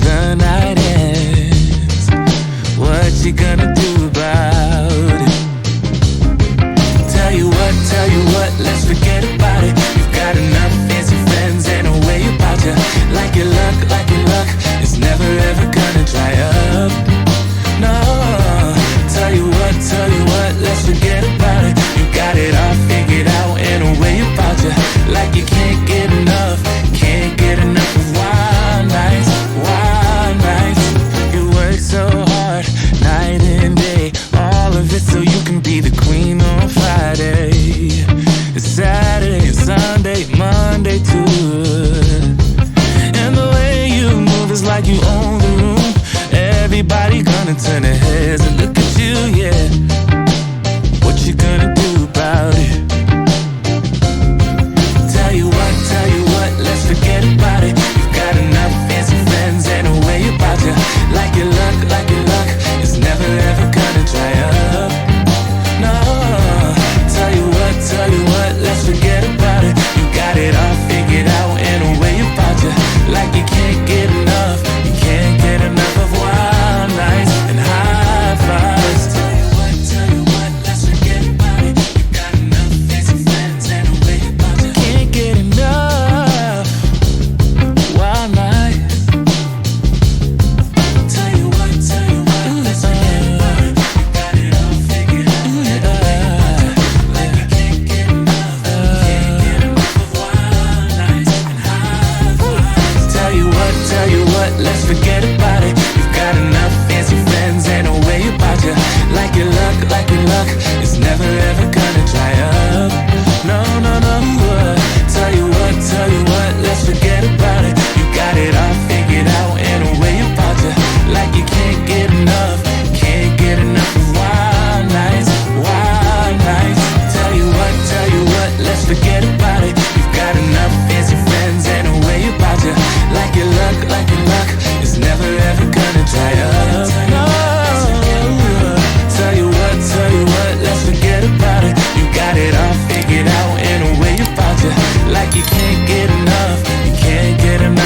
the night ends. What you gonna do about it? Tell you what, let's forget about it. You've got enough fancy friends and a way about you. Like your luck, it's never ever gonna dry up. No, tell you what, let's forget about it. You got it all figured out and a way about you. Like you can't get enough of wild nights, wild nights. You work so hard, night and day, all of it so you can be the queen on Friday. It's Saturday and Sunday, Monday too. And the way you move is like you own the room. Everybody gonna turn their heads and look at you, yeah. What you gonna do about it? Tell you what, let's forget about it. You've got enough fancy friends and a way about you. Like your luck, it's never ever gonna dry up. No, tell you what, let's forget about it. You got it all figured out and a way about you. Like you can't get enough of wild nights and high fives. Tell you what, let's forget about it. You got enough fancy friends and a way about you. Can't get enough wild nights. Tell you what, let's forget about it. You got it all figured out and a way about you. Like you can't get enough of wild nights and high fives. Tell you what, let's forget about it. You've got enough fancy friends and a way about you. Like your luck,